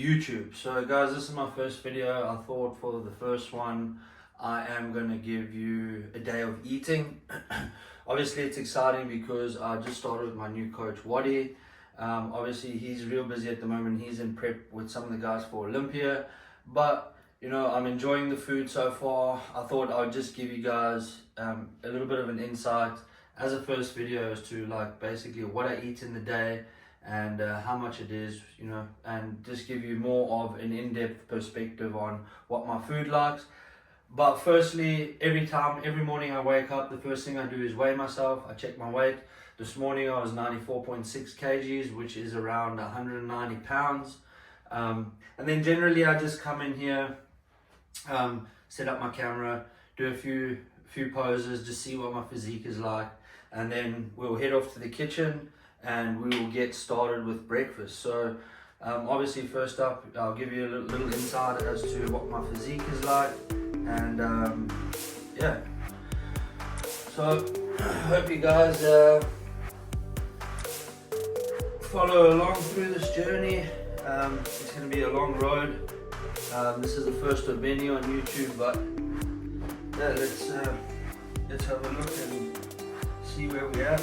YouTube. So guys, this is my first video. I thought for the first one I am going to give you a day of eating. Obviously it's exciting because I just started with my new coach Waddy. Obviously he's real busy at the moment. He's in prep with some of the guys for Olympia, but you know, I'm enjoying the food so far. I thought I would just give you guys a little bit of an insight as a first video as to like basically what I eat in the day and how much it is, you know, and just give you more of an in-depth perspective on what my food likes. But firstly, every morning I wake up, the first thing I do is weigh myself. I check my weight. This morning I was 94.6 kgs, which is around 190 pounds. And then generally I just come in here, set up my camera, do a few poses, just see what my physique is like, and then we'll head off to the kitchen and we will get started with breakfast. So obviously first up I'll give you a little insight as to what my physique is like, and yeah, so I hope you guys follow along through this journey. It's going to be a long road. This is the first of many on YouTube, but yeah, let's have a look and see where we're at.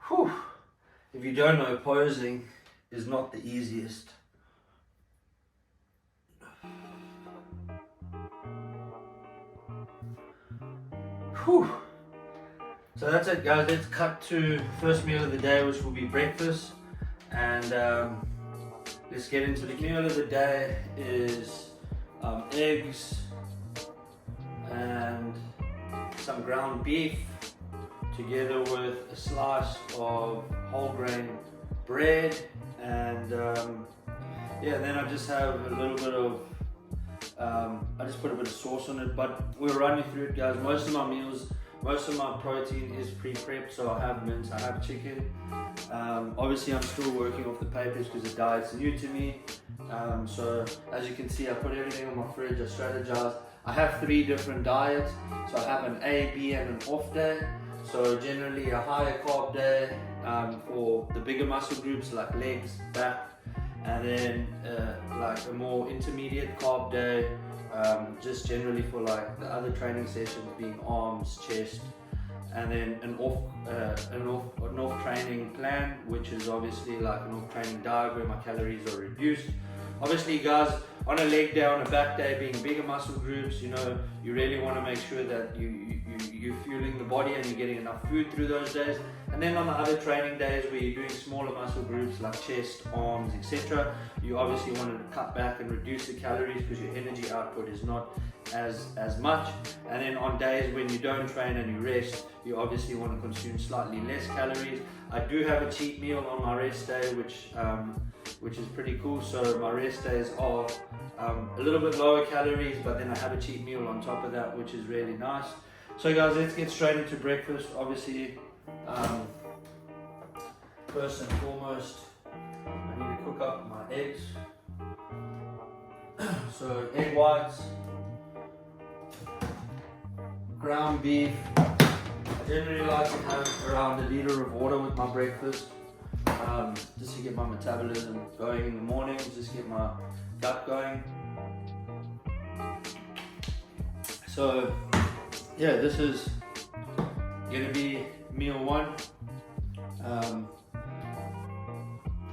Whew. If you don't know, posing is not the easiest. Whew. So that's it guys, let's cut to first meal of the day, which will be breakfast, and let's get into the meal of the day. Is eggs and some ground beef, together with a slice of whole grain bread, and yeah, then I just have a little bit of I just put a bit of sauce on it, but we'll run you through it guys. Most of my meals, most of my protein is pre-prepped, so I have mince, I have chicken. Obviously I'm still working off the papers because the diet's new to me, so as you can see I put everything on my fridge, I strategize. I have 3 different diets, so I have an A, B and an off day. So generally a higher carb day for the bigger muscle groups like legs, back, and then like a more intermediate carb day, just generally for like the other training sessions being arms, chest, and then an off training plan, which is obviously like an off training diet where my calories are reduced. Obviously guys, on a leg day, on a back day, being bigger muscle groups, you know, you really want to make sure that you're fueling the body and you're getting enough food through those days. And then on the other training days where you're doing smaller muscle groups like chest, arms, etc., you obviously want to cut back and reduce the calories because your energy output is not as much. And then on days when you don't train and you rest, you obviously want to consume slightly less calories. I do have a cheat meal on my rest day, which is pretty cool. So my rest days are a little bit lower calories, but then I have a cheat meal on top of that, which is really nice. So guys, let's get straight into breakfast. Obviously, first and foremost, I need to cook up my eggs. So egg whites, ground beef. I generally like to have around 1 liter of water with my breakfast, just to get my metabolism going in the morning, just get my gut going. So yeah, this is gonna be meal 1. Let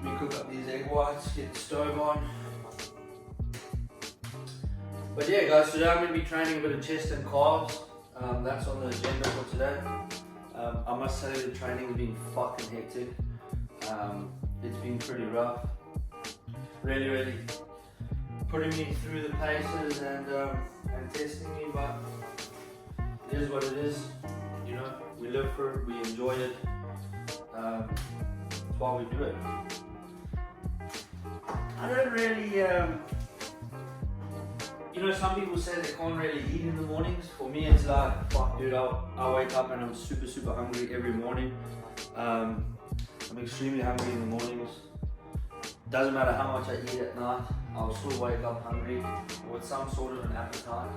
me cook up these egg whites, get the stove on. But yeah guys, today I'm going to be training a bit of chest and calves. That's on the agenda for today. I must say the training has been fucking hectic. It's been pretty rough. Really putting me through the paces and testing me, but it is what it is. You know, we live for it, we enjoy it. That's why we do it. I don't really, you know, some people say they can't really eat in the mornings. For me, it's like, fuck, dude, I wake up and I'm super hungry every morning. I'm extremely hungry in the mornings. Doesn't matter how much I eat at night, I'll still wake up hungry with some sort of an appetite.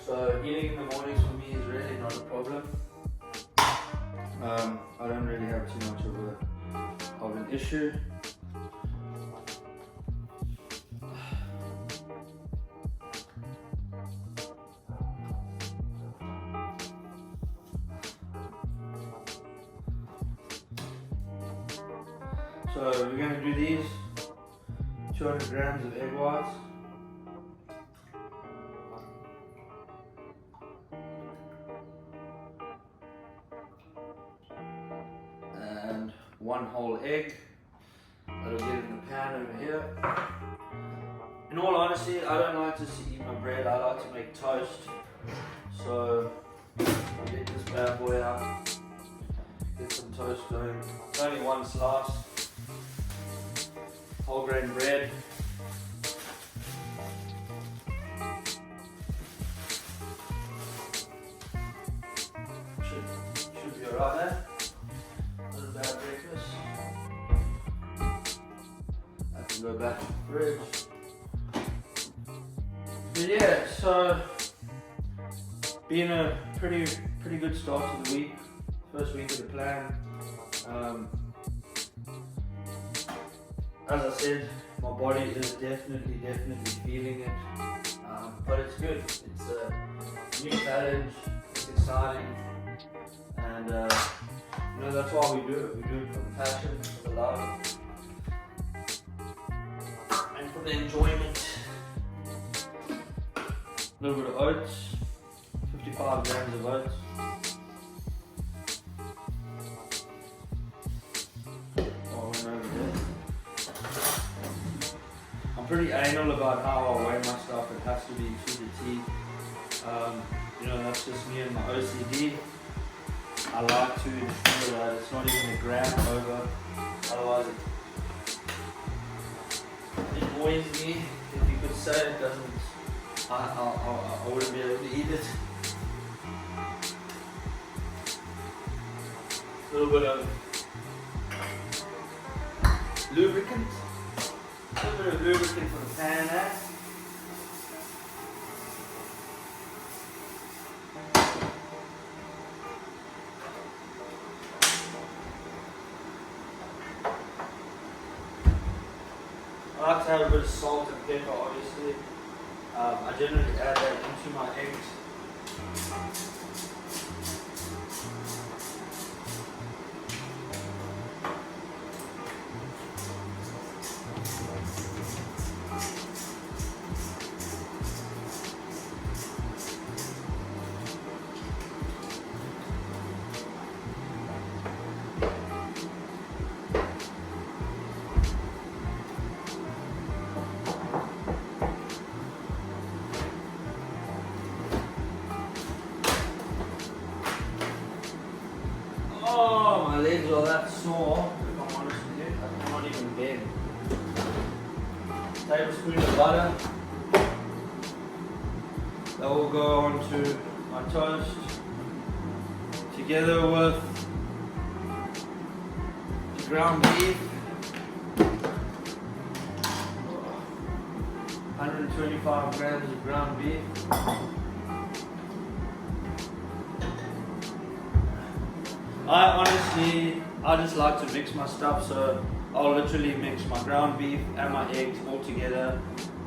So eating in the mornings for me is really not a problem. I don't really have too much of an issue. So we're going to do these 200 grams of egg whites. And one whole egg. That'll get in the pan over here. In all honesty, I don't like just to eat my bread, I like to make toast. So get this bad boy out. Get some toast going. It's only one slice. Whole grain bread. Should be alright there. Not a bad breakfast. I can go back to the fridge. But yeah, so being a pretty good start to the week. First week of the plan. As I said, my body is definitely feeling it, but it's good. It's a new challenge, it's exciting, and you know, that's why we do it. We do it for the passion, for the love, and for the enjoyment. A little bit of oats, 55 grams of oats. I'm pretty anal about how I weigh my stuff. It has to be to the T. You know, that's just me and my OCD. I like to ensure that it's not even a gram over. Otherwise, it annoys me. If you could say it doesn't, I wouldn't be able to eat it. A little bit of lubricant. A little bit of lubricant for the pan there. I like to have a bit of salt and pepper, obviously. I generally add that into my eggs. Oh, my legs are that sore, if I'm honest with you. I can't even bend. Tablespoon of butter. That will go onto my toast, together with the ground beef. 125 grams of ground beef. I just like to mix my stuff, so I'll literally mix my ground beef and my eggs all together,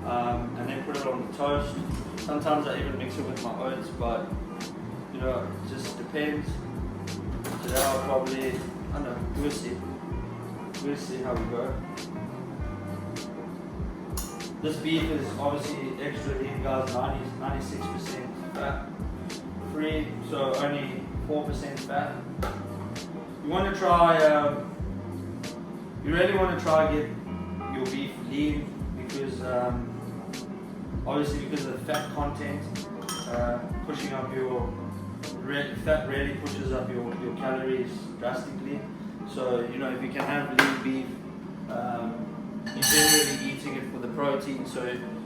and then put it on the toast. Sometimes I even mix it with my oats, but you know, it just depends. Today I'll probably, I don't know, we'll see. We'll see how we go. This beef is obviously extra lean, guys, 96% fat free, so only 4% fat. You want to try, you really want to try get your beef lean, because obviously because of the fat content, pushing up your fat really pushes up your calories drastically. So you know, if you can have lean beef, you're generally eating it for the protein. So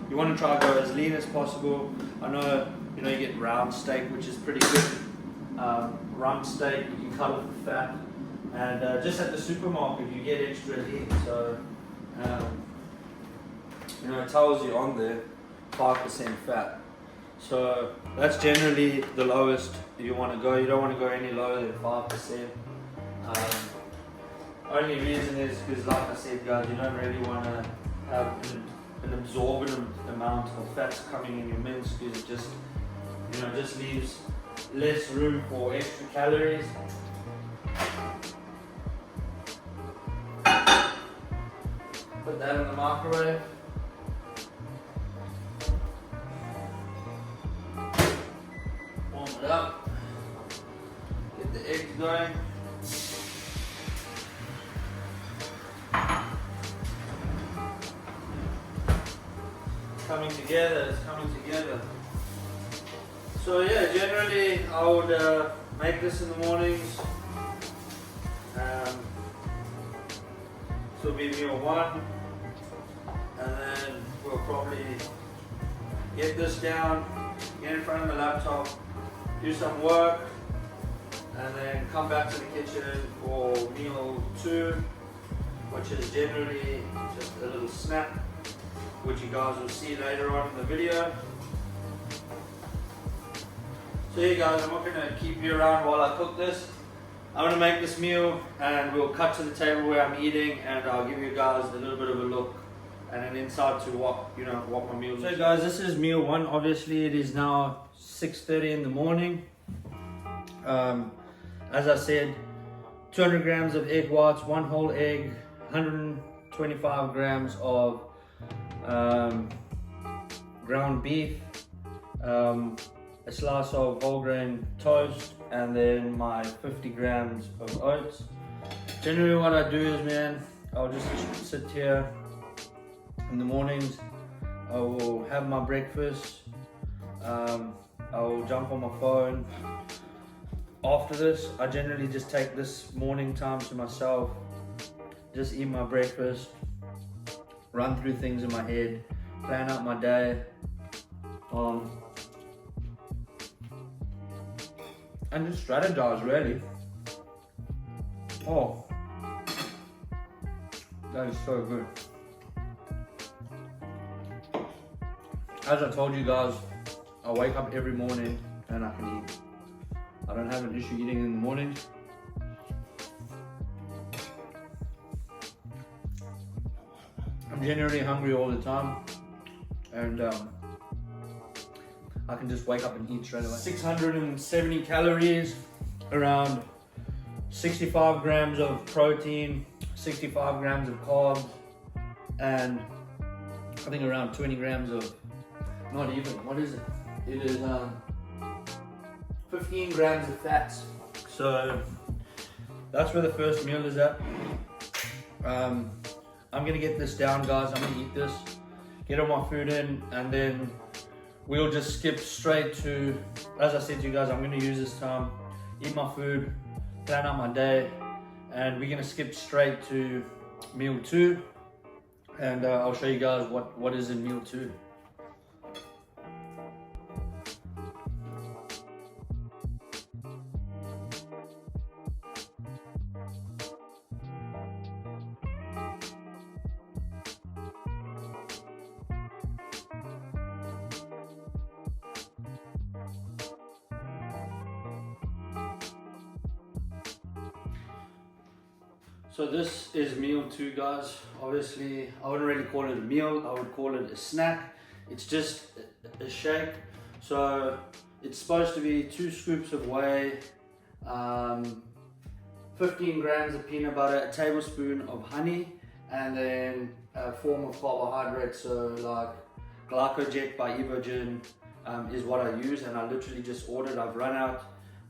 you want to try to go as lean as possible. I know, you know, you get round steak, which is pretty good. Rump steak, you can cut off the fat, and just at the supermarket you get extra lean. So you know, it tells you on there 5% fat. So that's generally the lowest you want to go. You don't want to go any lower than 5%. Only reason is because, like I said, guys, you don't really want to have an absorbent amount of fats coming in your mince, because it just, you know, just leaves less room for extra calories. Put that in the microwave. Warm it up. Get the eggs going. It's coming together. So yeah, generally I would make this in the mornings. So be meal 1, and then we'll probably get this down, get in front of the laptop, do some work, and then come back to the kitchen for meal 2, which is generally just a little snack, which you guys will see later on in the video. So yeah guys, I'm not going to keep you around while I cook this. I'm going to make this meal and we'll cut to the table where I'm eating, and I'll give you guys a little bit of a look and an insight to what my meal is. So guys, this is meal 1. Obviously it is now 6:30 in the morning. As I said, 200 grams of egg whites, 1 whole egg, 125 grams of ground beef, a slice of whole grain toast, and then my 50 grams of oats. Generally what I do is, man, I'll just sit here in the mornings. I will have my breakfast. I will jump on my phone. After this, I generally just take this morning time to myself, just eat my breakfast, run through things in my head, plan out my day, and just strategize, really. Oh, that is so good. As I told you guys, I wake up every morning and I can eat. I don't have an issue eating in the morning. I'm generally hungry all the time, and I can just wake up and eat straight away. 670 calories, around 65 grams of protein, 65 grams of carbs, and I think around 20 grams of, not even, what is it? It is 15 grams of fats. So that's where the first meal is at. I'm gonna get this down, guys. I'm gonna eat this, get all my food in, and then we'll just skip straight to, as I said to you guys, I'm gonna use this time, eat my food, plan out my day, and we're gonna skip straight to meal 2, and I'll show you guys what is in meal 2. So this is meal 2, guys. Obviously, I wouldn't really call it a meal, I would call it a snack. It's just a shake. So it's supposed to be 2 scoops of whey, 15 grams of peanut butter, a tablespoon of honey, and then a form of carbohydrate. So like Glycojet by Evogen is what I use, and I literally just ordered. I've run out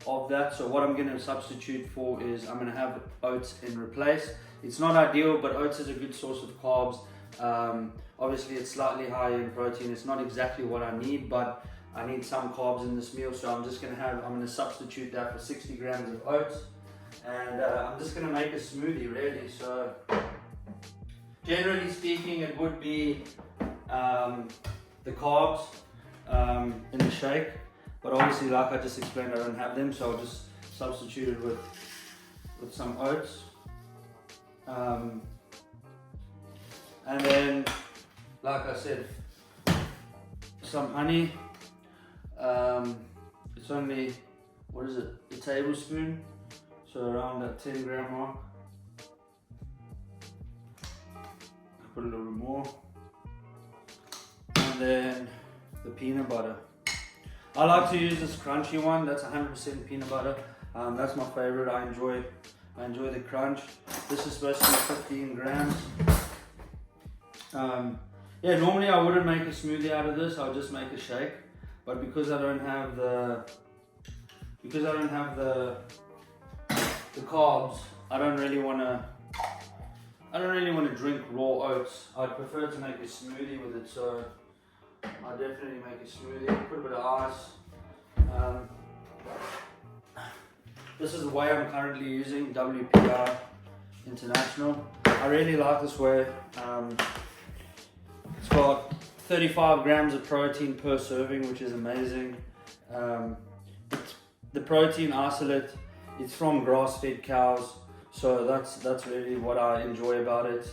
of that, so what I'm going to substitute for is I'm going to have oats in replace. It's not ideal, but oats is a good source of carbs. Obviously it's slightly higher in protein. It's not exactly what I need, but I need some carbs in this meal, so I'm going to substitute that for 60 grams of oats, and I'm just going to make a smoothie really. So generally speaking, it would be the carbs in the shake, but obviously, like I just explained, I don't have them, so I'll just substitute it with some oats, and then, like I said, some honey. It's only, what is it, a tablespoon, so around that 10 gram mark. Put a little bit more, and then the peanut butter. I like to use this crunchy one. That's 100% peanut butter. That's my favorite. I enjoy the crunch. This is supposed to be 15 grams. Yeah, normally I wouldn't make a smoothie out of this. I'll just make a shake. But because I don't have the carbs, I don't really want to drink raw oats. I'd prefer to make a smoothie with it. So I definitely make a smoothie. Put a bit of ice. This is the whey I'm currently using, WPI International. I really like this whey. It's got 35 grams of protein per serving, which is amazing. The protein isolate, it's from grass-fed cows, so that's really what I enjoy about it.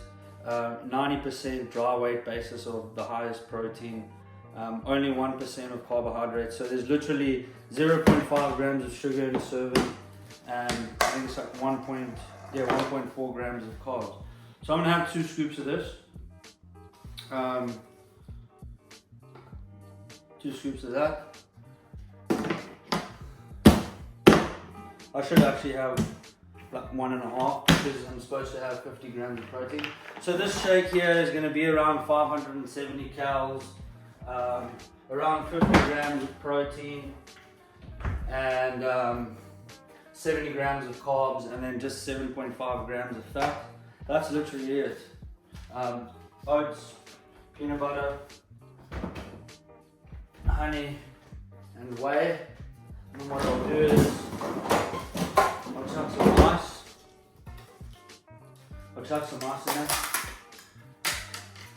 90% dry weight basis of the highest protein, only 1% of carbohydrates, so there's literally 0.5 grams of sugar in a serving, and I think it's like 1.4 grams of carbs. So I'm gonna have 2 scoops of this. 2 scoops of that. I should actually have like 1.5 because I'm supposed to have 50 grams of protein. So this shake here is going to be around 570 calories, around 50 grams of protein, and 70 grams of carbs, and then just 7.5 grams of fat. That's literally it. Oats, peanut butter, honey, and whey. And what I'll do is I'll chuck some ice in there.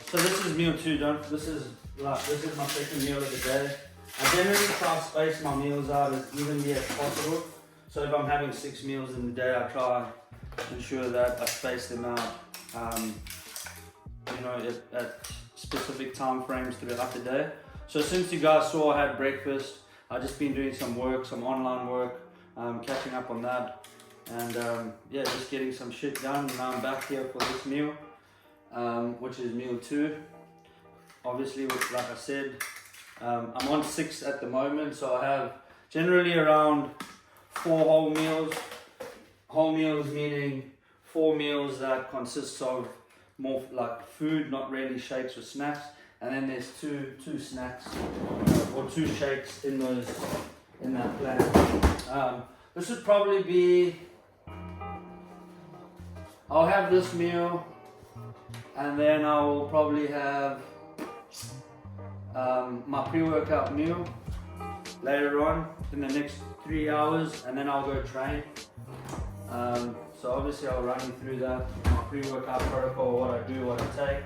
So this is meal 2, this is my second meal of the day. I generally try to space my meals out as evenly as possible. So if I'm having 6 meals in the day, I try to ensure that I space them out, at specific time frames throughout the day. So since you guys saw I had breakfast, I've just been doing some online work, catching up on that, and yeah, just getting some shit done. Now I'm back here for this meal, which is meal 2. Obviously, like I said, I'm on 6 at the moment, so I have generally around 4 whole meals. Whole meals meaning 4 meals that consists of more like food, not really shakes or snacks. And then there's two snacks or 2 shakes in that plan. This would probably be, I'll have this meal, and then I'll probably have my pre-workout meal later on in the next 3 hours, and then I'll go train. So obviously I'll run you through that, my pre-workout protocol, what I do, what I take.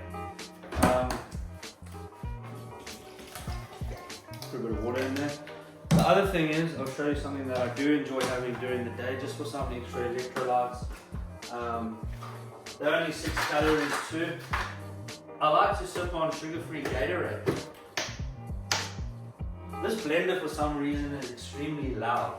Put a bit of water in there. The other thing is, I'll show you something that I do enjoy having during the day, just for some extra electrolytes. They're only 6 calories too. I like to sip on sugar-free Gatorade. This blender, for some reason, is extremely loud.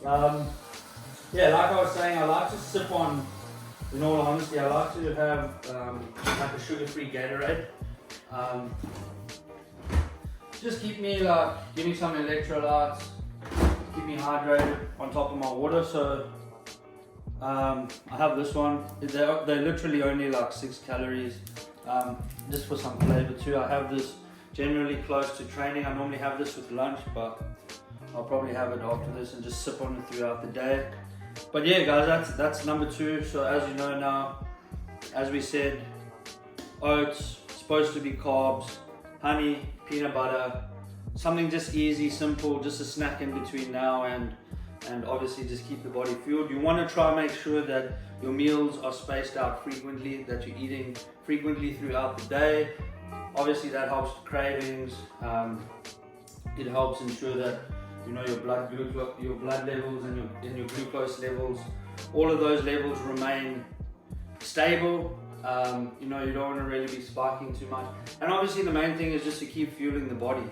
Yeah, like I was saying, I like to sip on, in all honesty, I like to have like a sugar-free Gatorade. Just keep me give me some electrolytes, keep me hydrated on top of my water. So I have this one. They're literally only like 6 calories, just for some flavor too. I have this generally close to training. I normally have this with lunch, but I'll probably have it after this and just sip on it throughout the day. But yeah guys, that's number 2. So as you know now, as we said, oats, supposed to be carbs, honey, peanut butter, something just easy, simple, just a snack in between now and obviously just keep the body fueled. You want to try and make sure that your meals are spaced out frequently, that you're eating frequently throughout the day. Obviously that helps with cravings. It helps ensure that your blood levels and your glucose levels, all of those levels remain stable. You don't want to really be spiking too much. And obviously the main thing is just to keep fueling the body.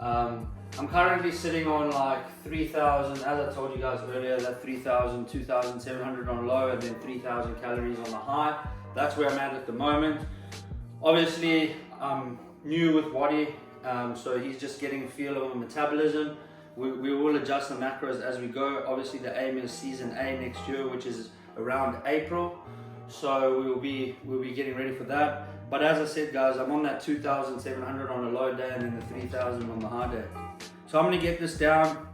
I'm currently sitting on like 3,000, as I told you guys earlier, that 3,000, 2,700 on low and then 3,000 calories on the high. That's where I'm at the moment. Obviously I'm new with Waddy, so he's just getting a feel of metabolism. We will adjust the macros as we go. Obviously the aim is season A next year, which is around April. So we'll be getting ready for that. But as I said guys, I'm on that 2,700 on a low day and then the 3,000 on the high day. So I'm gonna get this down.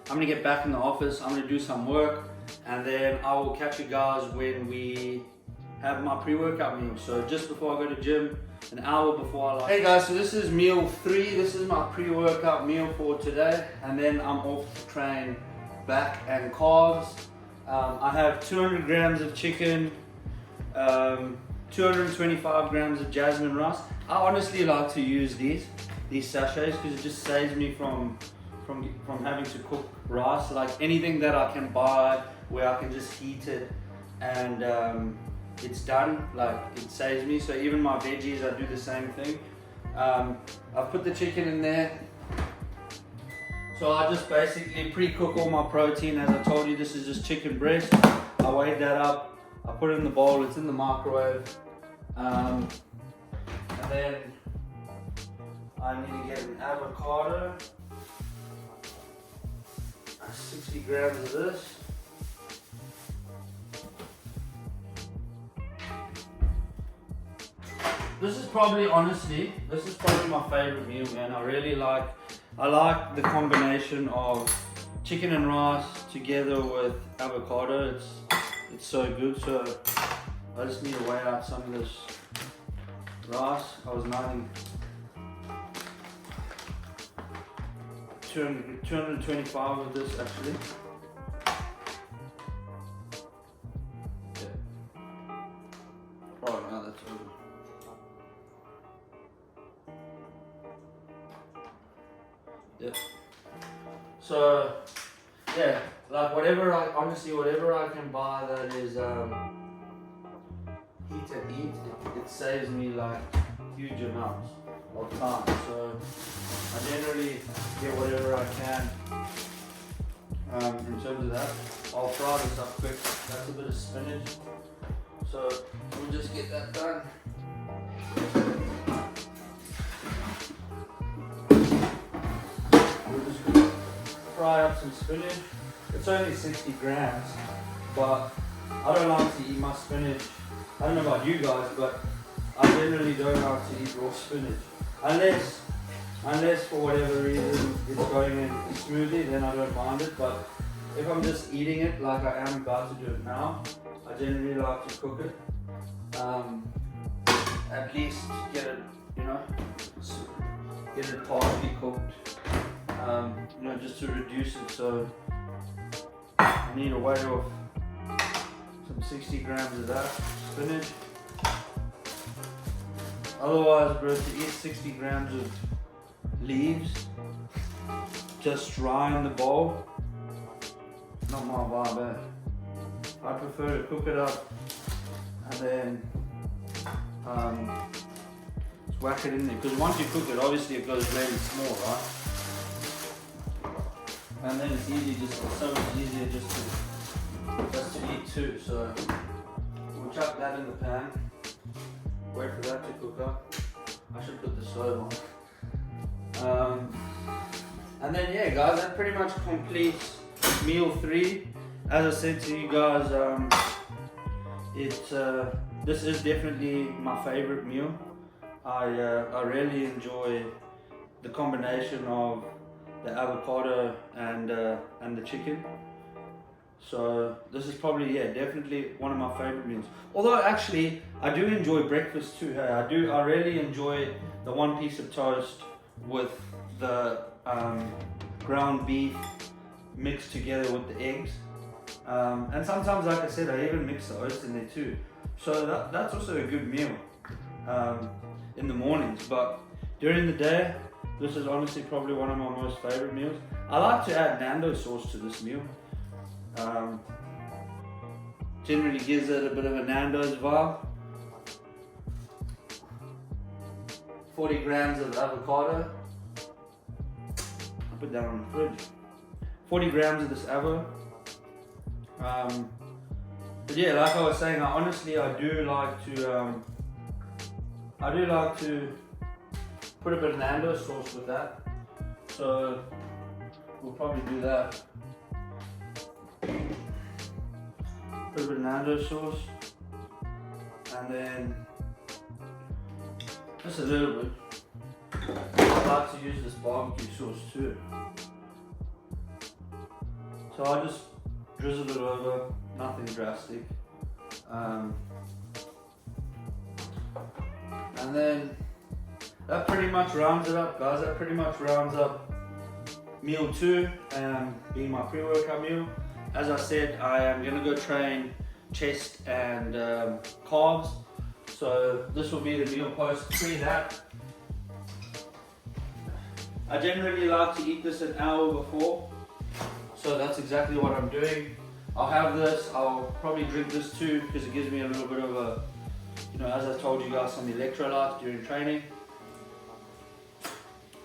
I'm gonna get back in the office. I'm gonna do some work, and then I will catch you guys when we have my pre-workout meal. So just before I go to gym, an hour before Hey guys, so this is meal 3. This is my pre-workout meal for today, and then I'm off to train back and carbs. I have 200 grams of chicken, 225 grams of jasmine rice. I honestly like to use these sachets because it just saves me from having to cook rice. Like anything that I can buy where I can just heat it and it's done, like it saves me. So even my veggies, I do the same thing. I've put the chicken in there. So I just basically pre-cook all my protein. As I told you, this is just chicken breast. I weighed that up, I put it in the bowl, it's in the microwave. And then I need to get an avocado, 60 grams of this. This is probably my favorite meal, man. I like the combination of chicken and rice together with avocado. It's so good. So I just need to weigh out some of this rice. I was 225 of this actually. Yeah. Oh no, that's over. Yeah. So yeah, like whatever I can buy that is heat and eat, it saves me like huge amounts of time. So I generally get whatever I can in terms of that. I'll fry this up quick. That's a bit of spinach. So we'll just get that done. We'll just fry up some spinach. It's only 60 grams, but I don't like to eat my spinach. I don't know about you guys, but I generally don't like to eat raw spinach. Unless for whatever reason it's going in smoothly, then I don't mind it. But if I'm just eating it like I am about to do it now, I generally like to cook it. At least get it, get it partially cooked. Just to reduce it. So I need a weigh of some 60 grams of that spinach. Otherwise, bro, to eat 60 grams of leaves just dry in the bowl, not my vibe. I prefer to cook it up and then just whack it in there, because once you cook it, obviously it goes really small, right? and then it's so much easier just to eat too. So we'll chuck that in the pan, wait for that to cook up. I should put the stove on. And then yeah guys, that pretty much completes meal 3. As I said to you guys, this is definitely my favorite meal. I really enjoy the combination of the avocado and the chicken. So this is probably definitely one of my favorite meals. Although actually I do enjoy breakfast too. Hey, I really enjoy the one piece of toast with the ground beef mixed together with the eggs. And sometimes, like I said, I even mix the oats in there too. So that's also a good meal in the mornings. But during the day, this is honestly probably one of my most favorite meals. I like to add Nando sauce to this meal. Generally gives it a bit of a Nando's vibe. 40 grams of avocado. I'll put that on the fridge. 40 grams of this avo. But yeah, like I was saying, I do like to put a bit of Nando sauce with that. So we'll probably do that. Put a bit of Nando sauce, and then just a little bit. I like to use this barbecue sauce too. So I just drizzle it over, nothing drastic. And then that pretty much rounds it up, guys. That pretty much rounds up meal 2, being my pre-workout meal. As I said, I am gonna go train chest and calves. So this will be the meal post pre that. I generally like to eat this an hour before. So that's exactly what I'm doing. I'll have this, I'll probably drink this too because it gives me a little bit of a, as I told you guys, some electrolytes during training.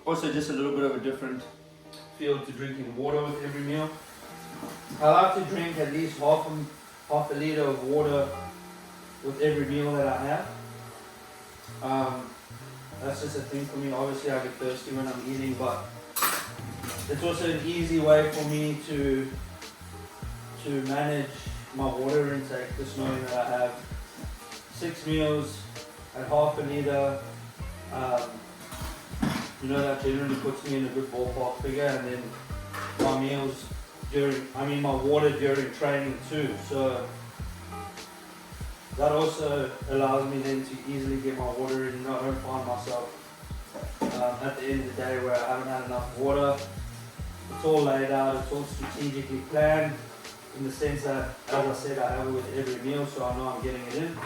Also just a little bit of a different feel to drinking water with every meal. I like to drink at least half a liter of water with every meal that I have. That's just a thing for me. Obviously I get thirsty when I'm eating, but it's also an easy way for me to manage my water intake, just knowing that I have 6 meals at half a liter. That generally puts me in a good ballpark figure, and then my water during training too. So that also allows me then to easily get my water in. I don't find myself at the end of the day where I haven't had enough water. It's all laid out, it's all strategically planned in the sense that, as I said, I have it with every meal, so I know I'm getting it in.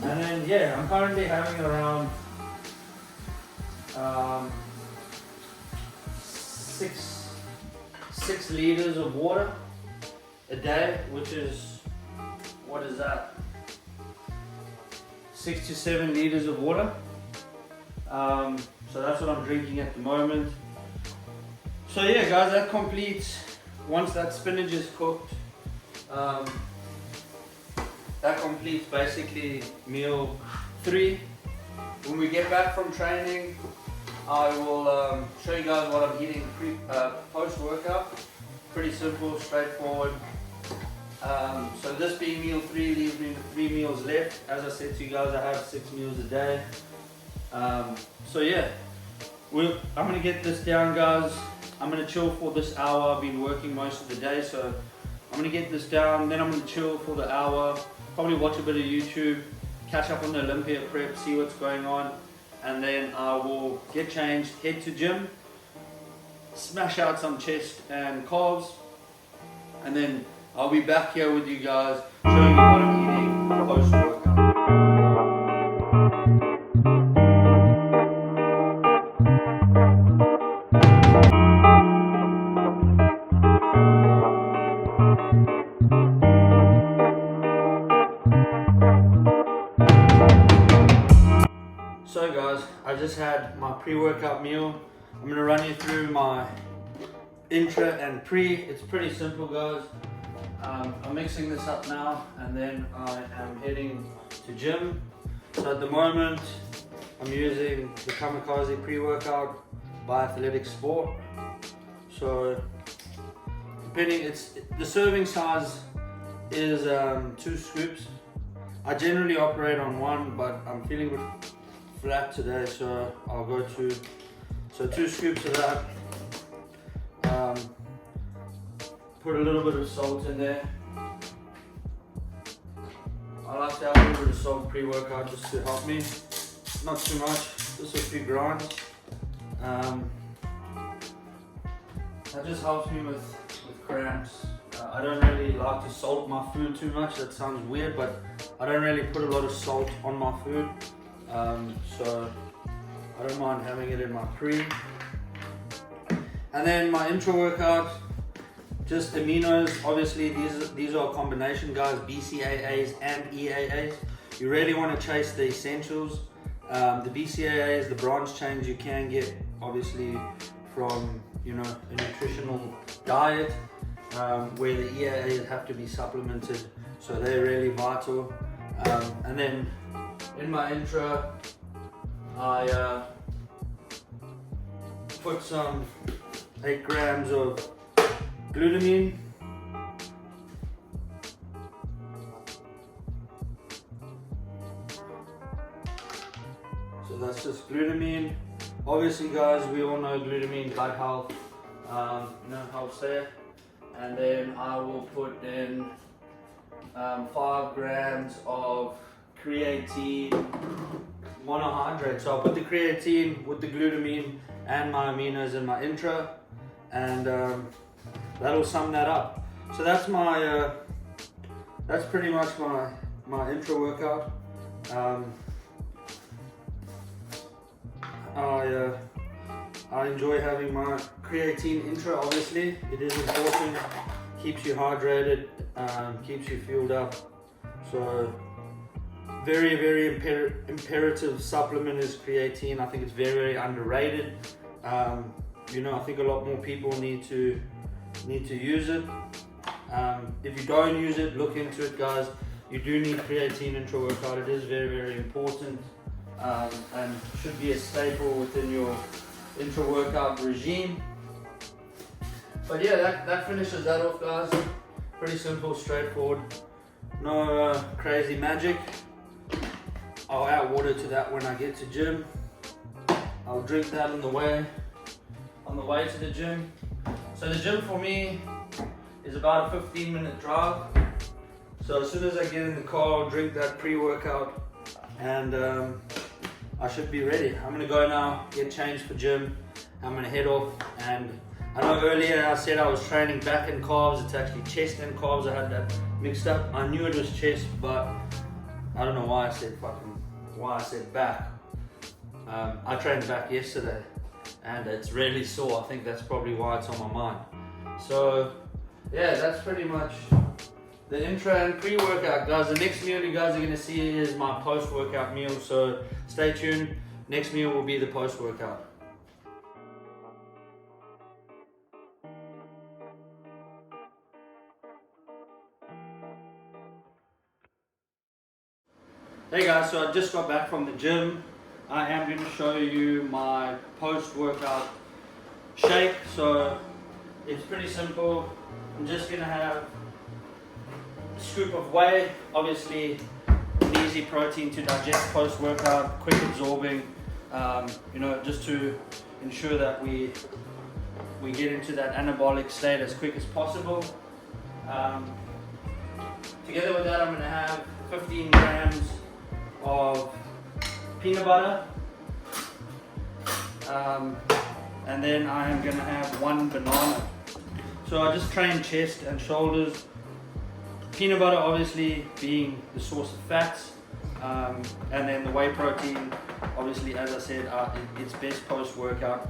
And then I'm currently having around 6 liters of water a day, which is, what is that? 6 to 7 liters of water. So that's what I'm drinking at the moment. So yeah guys, that completes, once that spinach is cooked, that completes basically meal 3. When we get back from training, I will show you guys what I'm eating post-workout. Pretty simple, straightforward. So this being meal 3 leaves me with 3 meals left. As I said to you guys, I have 6 meals a day. So yeah, I'm gonna get this down guys. I'm gonna chill for this hour. I've been working most of the day, so I'm gonna get this down, then I'm gonna chill for the hour, probably watch a bit of YouTube, catch up on the Olympia prep, see what's going on, and then I will get changed, head to gym, smash out some chest and calves, and then I'll be back here with you guys showing you what I'm eating post-workout. So guys, I just had my pre-workout meal. I'm gonna run you through my intra and pre. It's pretty simple, guys. I'm mixing this up now, and then I am heading to gym. So at the moment, I'm using the Kamikaze pre-workout by Athletic Sport. So depending, the serving size is 2 scoops. I generally operate on 1, but I'm feeling a bit flat today, so I'll go to 2 scoops of that. Put a little bit of salt in there. I like to have a little bit of salt pre-workout just to help me. Not too much, just a few grinds. That just helps me with cramps. I don't really like to salt my food too much. That sounds weird, but I don't really put a lot of salt on my food. So I don't mind having it in my pre. And then my intra workout, just aminos. Obviously these are a combination, guys, BCAAs and EAAs. You really want to chase the essentials. The BCAAs, the branch chains, you can get obviously from a nutritional diet, where the EAAs have to be supplemented, so they're really vital. And then in my intra, I put some 8 grams of glutamine. So that's just glutamine. Obviously, guys, we all know glutamine, gut health, helps there. And then I will put in 5 grams of creatine monohydrate. So I'll put the creatine with the glutamine and my aminos in my intra, and that'll sum that up. So that's my that's pretty much my intra workout. I enjoy having my creatine intra. Obviously, it is important. Keeps you hydrated, keeps you fueled up. So very, very imperative supplement is creatine. I think it's very, very underrated. I think a lot more people need to use it. If you don't use it, look into it, guys. You do need creatine intra workout. It is very, very important, and should be a staple within your intra workout regime. But yeah, that finishes that off, guys. Pretty simple, straightforward. No crazy magic. I'll add water to that when I get to gym. I'll drink that on the way to the gym. So the gym for me is about a 15-minute drive. So as soon as I get in the car, I'll drink that pre-workout, and I should be ready. I'm gonna go now, get changed for gym. I'm gonna head off, and I know earlier I said I was training back and calves. It's actually chest and calves. I had that mixed up. I knew it was chest, but I don't know why I said back. I trained back yesterday, and it's really sore. I think that's probably why it's on my mind. So yeah, that's pretty much the intra and pre-workout, guys. The next meal you guys are going to see is my post-workout meal, so stay tuned. Next meal will be the post-workout. Hey guys, so I just got back from the gym. I am going to show you my post-workout shake. So it's pretty simple. I'm just going to have a scoop of whey, obviously an easy protein to digest post-workout, quick absorbing, just to ensure that we get into that anabolic state as quick as possible. Together with that, I'm going to have 15 grams of peanut butter, and then I am going to have 1 banana. So I just train chest and shoulders. Peanut butter obviously being the source of fats, and then the whey protein, obviously, as I said, it's best post-workout,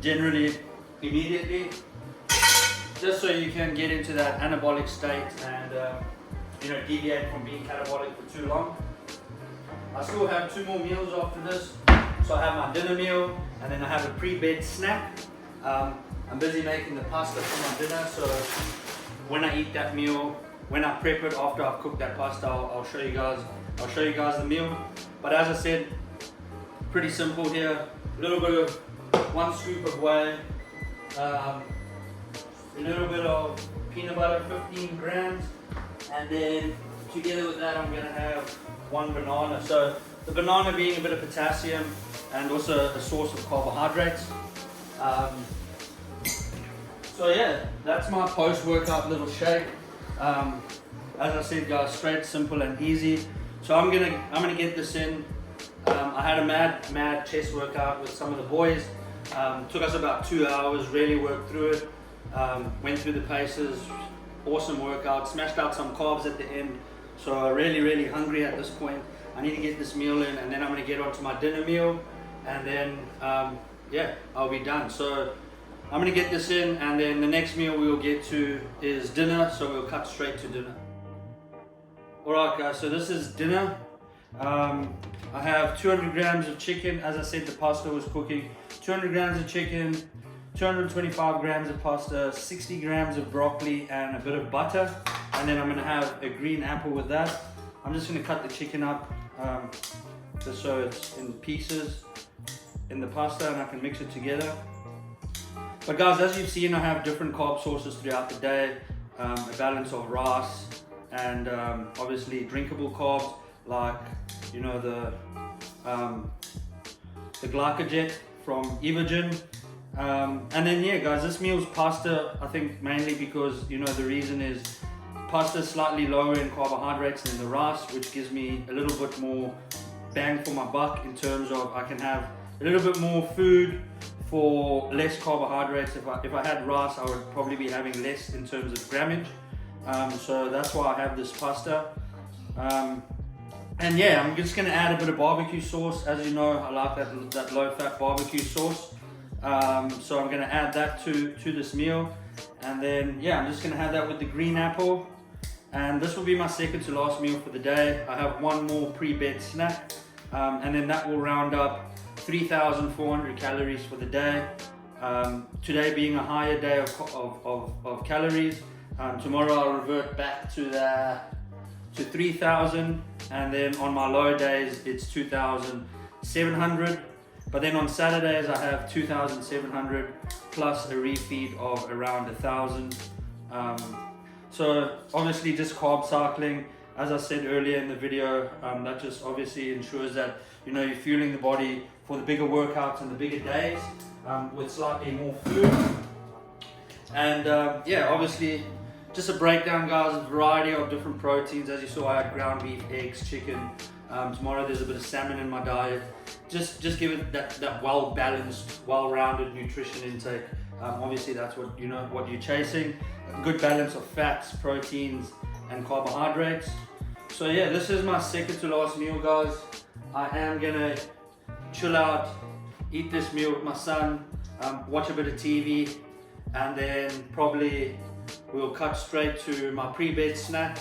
generally immediately, just so you can get into that anabolic state and deviate from being catabolic for too long. I still have 2 more meals after this. So I have my dinner meal, and then I have a pre-bed snack. I'm busy making the pasta for my dinner, so when I eat that meal, when I prep it after I've cooked that pasta, I'll show you guys the meal. But as I said, pretty simple here. A little bit of 1 scoop of whey, a little bit of peanut butter, 15 grams, and then together with that I'm going to have 1 banana. So the banana being a bit of potassium and also a source of carbohydrates. So yeah, that's my post-workout little shake. As I said, guys, straight, simple, and easy. So I'm gonna get this in. I had a mad chest workout with some of the boys. Took us about 2 hours. Really worked through it. Went through the paces. Awesome workout. Smashed out some carbs at the end. So really hungry at this point. I need to get this meal in, and then I'm gonna get onto my dinner meal, and then yeah, I'll be done. So I'm gonna get this in, and then the next meal we will get to is dinner. So we'll cut straight to dinner. Alright guys, so this is dinner. I have 200 grams of chicken. As I said, the pasta was cooking. 200 grams of chicken, 225 grams of pasta, 60 grams of broccoli, and a bit of butter. And then I'm gonna have a green apple with that. I'm just gonna cut the chicken up just so it's in pieces in the pasta and I can mix it together. But guys, as you've seen, I have different carb sources throughout the day. A balance of rice and obviously drinkable carbs like, you know, the glycogen from Evogen. And then yeah guys, this meal's pasta, I think mainly because, you know, the reason is pasta is slightly lower in carbohydrates than the rice, which gives me a little bit more bang for my buck in terms of I can have a little bit more food for less carbohydrates. If I had rice, I would probably be having less in terms of grammage. So that's why I have this pasta. And yeah, I'm just gonna add a bit of barbecue sauce. As you know, I like that low-fat barbecue sauce. So I'm gonna add that to this meal. And then yeah, I'm just gonna have that with the green apple. And this will be my second to last meal for the day. I have one more pre-bed snack. And then that will round up 3,400 calories for the day. Today being a higher day of calories. Tomorrow I'll revert back to 3,000, and then on my low days it's 2,700. But then on Saturdays I have 2,700 plus a refeed of around 1,000. So obviously just carb cycling, as I said earlier in the video, that just obviously ensures that, you know, you're fueling the body for the bigger workouts and the bigger days with slightly more food. And yeah, obviously just a breakdown, guys, a variety of different proteins. As you saw, I had ground beef, eggs, chicken. Tomorrow there's a bit of salmon in my diet. Just give it that well-balanced, well-rounded nutrition intake. Obviously that's what, you know, what you're chasing. A good balance of fats, proteins, and carbohydrates. So yeah, this is my second to last meal, guys. I am gonna chill out, eat this meal with my son, watch a bit of TV, and then probably we'll cut straight to my pre-bed snack.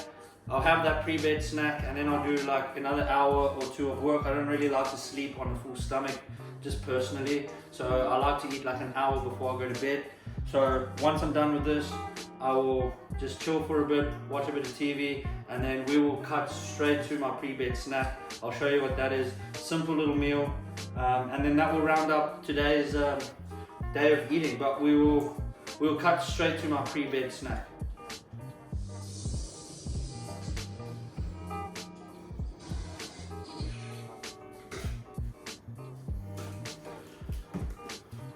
I'll have that pre-bed snack, and then I'll do like another hour or two of work. I don't really like to sleep on a full stomach, just personally. So I like to eat like an hour before I go to bed. So once I'm done with this, I will just chill for a bit, watch a bit of TV, and then we will cut straight to my pre-bed snack. I'll show you what that is. Simple little meal, and then that will round up today's day of eating. But we'll cut straight to my pre-bed snack.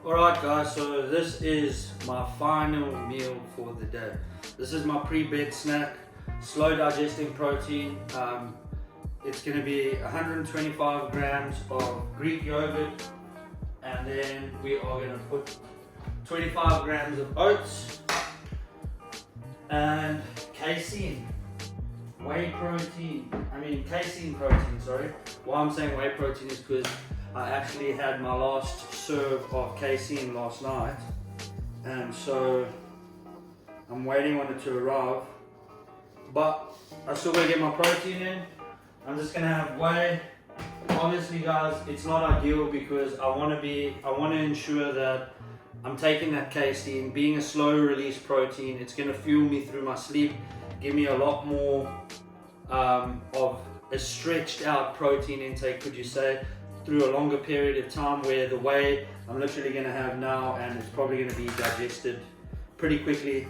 Alright guys, so this is my final meal for the day. This is my pre-bed snack, slow digesting protein. It's going to be 125 grams of Greek yogurt, and then we are going to put 25 grams of oats and casein protein, sorry. Why I'm saying whey protein is because I actually had my last serve of casein last night, and so I'm waiting on it to arrive, but I still gotta get my protein in. I'm just gonna have whey. Obviously guys, it's not ideal because I want to ensure that I'm taking that casein, being a slow release protein. It's going to fuel me through my sleep, give me a lot more of a stretched out protein intake, could you say, through a longer period of time, where the whey I'm literally going to have now, and it's probably going to be digested pretty quickly.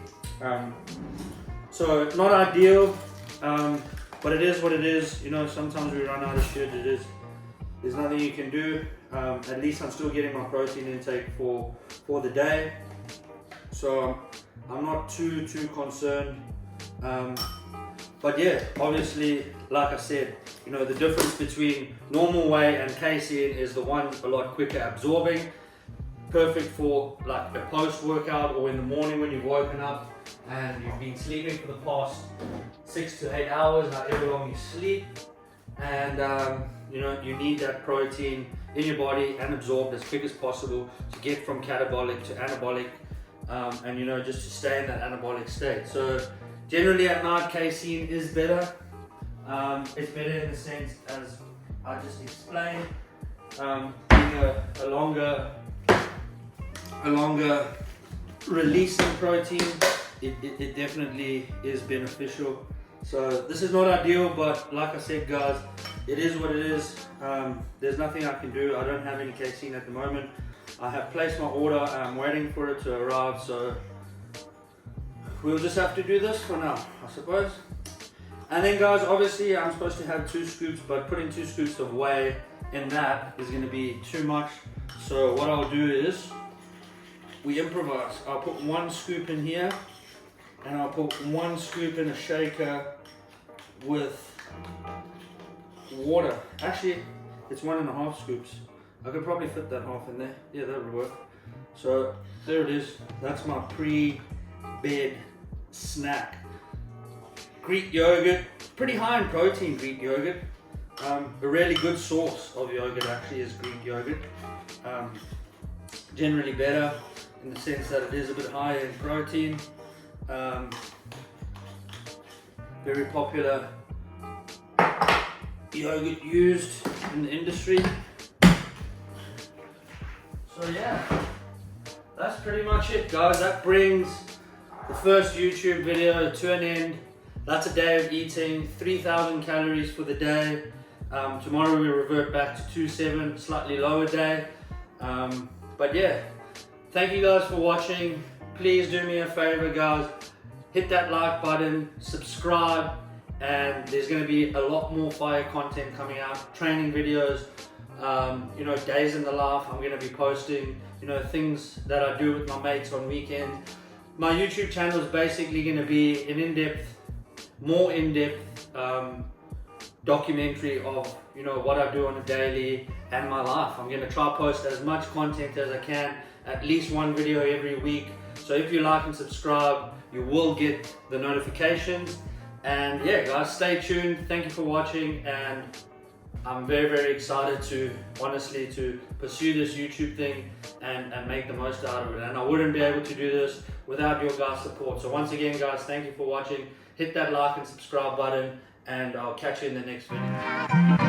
So not ideal, but it is what it is. You know, sometimes we run out of shit. There's nothing you can do. At least I'm still getting my protein intake for the day, so I'm not too concerned. But yeah, obviously, like I said, you know, the difference between normal whey and casein is the one a lot quicker absorbing, perfect for like a post-workout or in the morning when you've woken up and you've been sleeping for the past 6 to 8 hours, however long you sleep, and you know, you need that protein in your body and absorbed as quick as possible to get from catabolic to anabolic, and you know, just to stay in that anabolic state. So generally at night, casein is better. It's better in the sense, as I just explained, being a longer releasing protein, it definitely is beneficial. So this is not ideal, but like I said, guys, it is what it is. There's nothing I can do. I don't have any casein at the moment. I have placed my order. I'm waiting for it to arrive, so we'll just have to do this for now, I suppose. And then, guys, obviously I'm supposed to have 2 scoops, but putting 2 scoops of whey in that is going to be too much. So what I'll do is we improvise. I'll put 1 scoop in here, and I'll put 1 scoop in a shaker with water. Actually, it's 1.5 scoops. I could probably fit that half in there. Yeah, that would work. So there it is. That's my pre-bed snack. Greek yogurt, pretty high in protein, Greek yogurt. A really good source of yogurt actually is Greek yogurt. Generally better in the sense that it is a bit higher in protein. Very popular yogurt used in the industry. So yeah, that's pretty much it, guys. That brings the first YouTube video to an end. That's a day of eating, 3000 calories for the day. Tomorrow we revert back to 2.7, slightly lower day. But yeah, thank you guys for watching. Please do me a favor, guys. Hit that like button, subscribe, and there's going to be a lot more fire content coming out, training videos, you know, days in the life. I'm going to be posting, you know, things that I do with my mates on weekends. My YouTube channel is basically going to be an more in-depth documentary of, you know, what I do on a daily and my life. I'm going to try post as much content as I can, at least 1 video every week. So if you like and subscribe, you will get the notifications. And yeah, guys, stay tuned. Thank you for watching, and I'm very excited to, honestly, to pursue this YouTube thing and make the most out of it. And I wouldn't be able to do this without your guys' support. So once again, guys, thank you for watching. Hit that like and subscribe button, and I'll catch you in the next video.